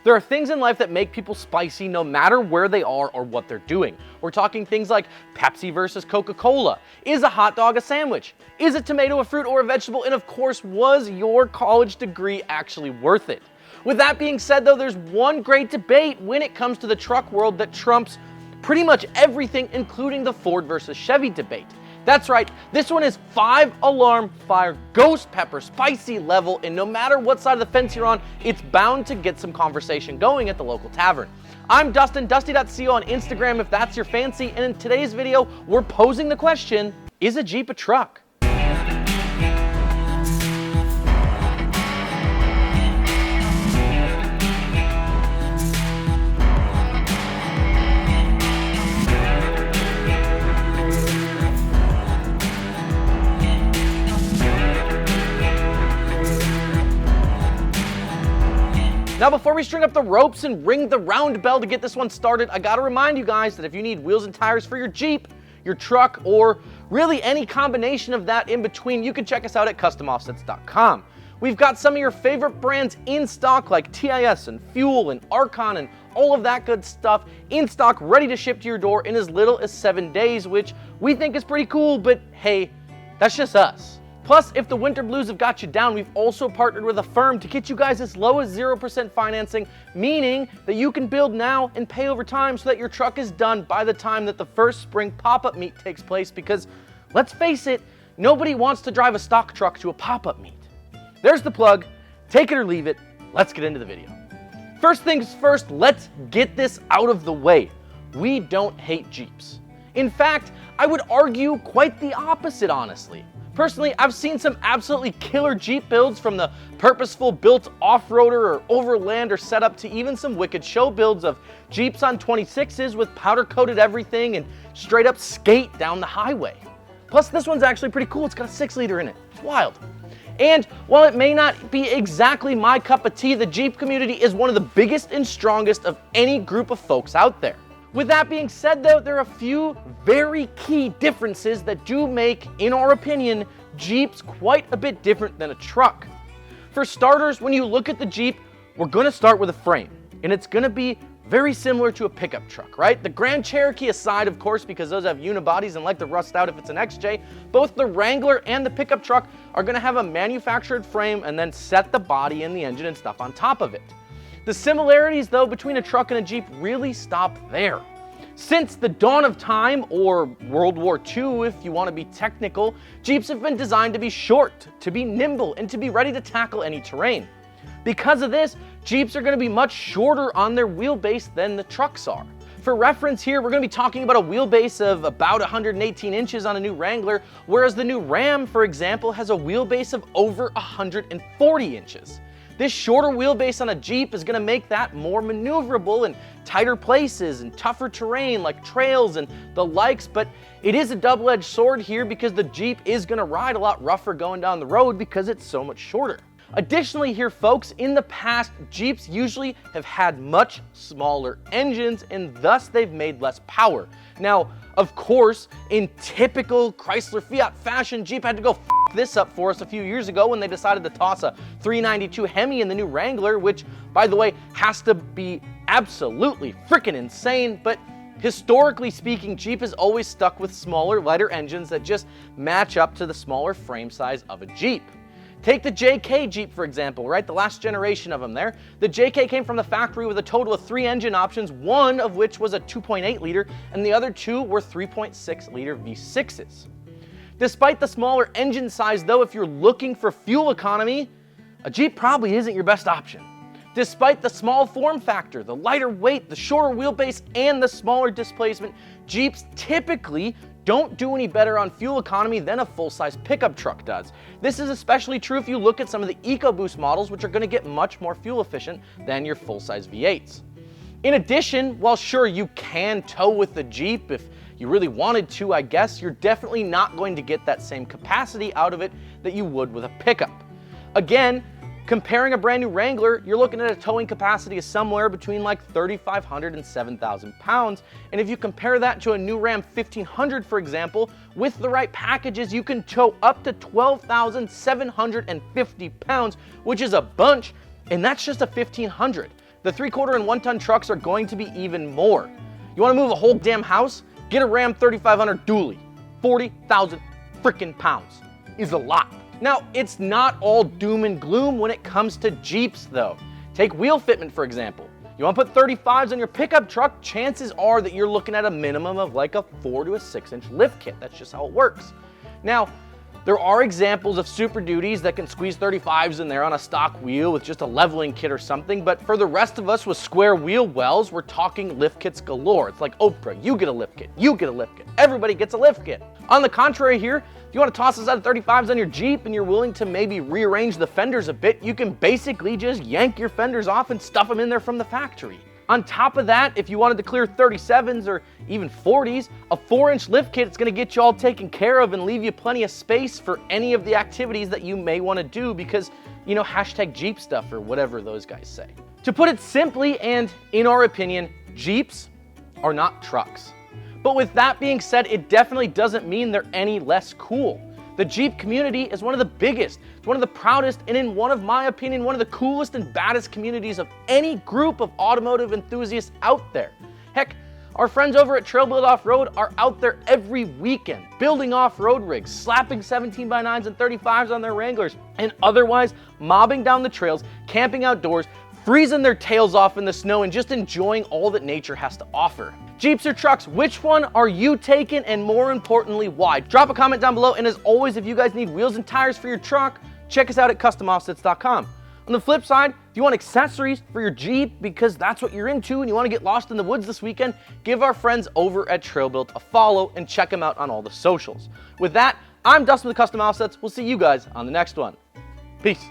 There are things in life that make people spicy no matter where they are or what they're doing. We're talking things like Pepsi versus Coca-Cola. Is a hot dog a sandwich? Is a tomato a fruit or a vegetable? And of course, was your college degree actually worth it? With that being said though, there's one great debate when it comes to the truck world that trumps pretty much everything, including the Ford versus Chevy debate. That's right, this one is 5-alarm fire, ghost pepper, spicy level, and no matter what side of the fence you're on, it's bound to get some conversation going at the local tavern. I'm Dustin, Dusty.co on Instagram if that's your fancy, and in today's video, we're posing the question, is a Jeep a truck? Now before we string up the ropes and ring the round bell to get this one started, I gotta remind you guys that if you need wheels and tires for your Jeep, your truck, or really any combination of that in between, you can check us out at customoffsets.com. We've got some of your favorite brands in stock like TIS and Fuel and Archon and all of that good stuff in stock, ready to ship to your door in as little as 7 days, which we think is pretty cool, but hey, that's just us. Plus, if the winter blues have got you down, we've also partnered with a firm to get you guys as low as 0% financing, meaning that you can build now and pay over time so that your truck is done by the time that the first spring pop-up meet takes place, because let's face it, nobody wants to drive a stock truck to a pop-up meet. There's the plug, take it or leave it, let's get into the video. First things first, let's get this out of the way. We don't hate Jeeps. In fact, I would argue quite the opposite, honestly. Personally, I've seen some absolutely killer Jeep builds, from the purposeful built off-roader or overlander setup to even some wicked show builds of Jeeps on 26s with powder-coated everything and straight up skate down the highway. Plus, this one's actually pretty cool. It's got a 6-liter in it. It's wild. And while it may not be exactly my cup of tea, the Jeep community is one of the biggest and strongest of any group of folks out there. With that being said though, there are a few very key differences that do make, in our opinion, Jeeps quite a bit different than a truck. For starters, when you look at the Jeep, we're gonna start with a frame, and it's gonna be very similar to a pickup truck, right? The Grand Cherokee aside, of course, because those have unibodies and like to rust out if it's an XJ, both the Wrangler and the pickup truck are gonna have a manufactured frame and then set the body and the engine and stuff on top of it. The similarities, though, between a truck and a Jeep really stop there. Since the dawn of time, or World War II if you want to be technical, Jeeps have been designed to be short, to be nimble, and to be ready to tackle any terrain. Because of this, Jeeps are going to be much shorter on their wheelbase than the trucks are. For reference here, we're going to be talking about a wheelbase of about 118 inches on a new Wrangler, whereas the new Ram, for example, has a wheelbase of over 140 inches. This shorter wheelbase on a Jeep is going to make that more maneuverable in tighter places and tougher terrain like trails and the likes, but it is a double-edged sword here because the Jeep is going to ride a lot rougher going down the road because it's so much shorter. Additionally here, folks, in the past, Jeeps usually have had much smaller engines and thus they've made less power. Now, of course, in typical Chrysler Fiat fashion, Jeep had to go this up for us a few years ago when they decided to toss a 392 Hemi in the new Wrangler, which, by the way, has to be absolutely freaking insane, but historically speaking, Jeep has always stuck with smaller, lighter engines that just match up to the smaller frame size of a Jeep. Take the JK Jeep, for example, right? The last generation of them there. The JK came from the factory with a total of 3 engine options, one of which was a 2.8 liter, and the other 2 were 3.6 liter V6s. Despite the smaller engine size though, if you're looking for fuel economy, a Jeep probably isn't your best option. Despite the small form factor, the lighter weight, the shorter wheelbase, and the smaller displacement, Jeeps typically don't do any better on fuel economy than a full-size pickup truck does. This is especially true if you look at some of the EcoBoost models, which are going to get much more fuel efficient than your full-size V8s. In addition, while sure you can tow with the Jeep if you really wanted to, I guess, you're definitely not going to get that same capacity out of it that you would with a pickup. Again, comparing a brand new Wrangler, you're looking at a towing capacity of somewhere between like 3,500 and 7,000 pounds. And if you compare that to a new Ram 1500, for example, with the right packages, you can tow up to 12,750 pounds, which is a bunch, and that's just a 1500. The 3/4 and 1-ton trucks are going to be even more. You want to move a whole damn house? Get a Ram 3500 dually. 40,000 freaking pounds is a lot. Now, it's not all doom and gloom when it comes to Jeeps though. Take wheel fitment for example. You want to put 35s on your pickup truck, chances are that you're looking at a minimum of like a 4 to a 6-inch lift kit. That's just how it works. Now, there are examples of Super Duties that can squeeze 35s in there on a stock wheel with just a leveling kit or something, but for the rest of us with square wheel wells, we're talking lift kits galore. It's like Oprah, you get a lift kit, you get a lift kit, everybody gets a lift kit. On the contrary here, if you want to toss a set of 35s on your Jeep and you're willing to maybe rearrange the fenders a bit, you can basically just yank your fenders off and stuff them in there from the factory. On top of that, if you wanted to clear 37s or even 40s, a 4-inch lift kit is going to get you all taken care of and leave you plenty of space for any of the activities that you may want to do because, you know, hashtag Jeep stuff or whatever those guys say. To put it simply and in our opinion, Jeeps are not trucks. But with that being said, it definitely doesn't mean they're any less cool. The Jeep community is one of the biggest, it's one of the proudest, and in one of my opinion, one of the coolest and baddest communities of any group of automotive enthusiasts out there. Heck, our friends over at Trail Build Off-Road are out there every weekend, building off-road rigs, slapping 17x9s and 35s on their Wranglers, and otherwise mobbing down the trails, camping outdoors, freezing their tails off in the snow, and just enjoying all that nature has to offer. Jeeps or trucks, which one are you taking, and more importantly, why? Drop a comment down below, and as always, if you guys need wheels and tires for your truck, check us out at customoffsets.com. On the flip side, if you want accessories for your Jeep because that's what you're into and you want to get lost in the woods this weekend, give our friends over at Trail Build a follow and check them out on all the socials. With that, I'm Dustin with Custom Offsets. We'll see you guys on the next one. Peace.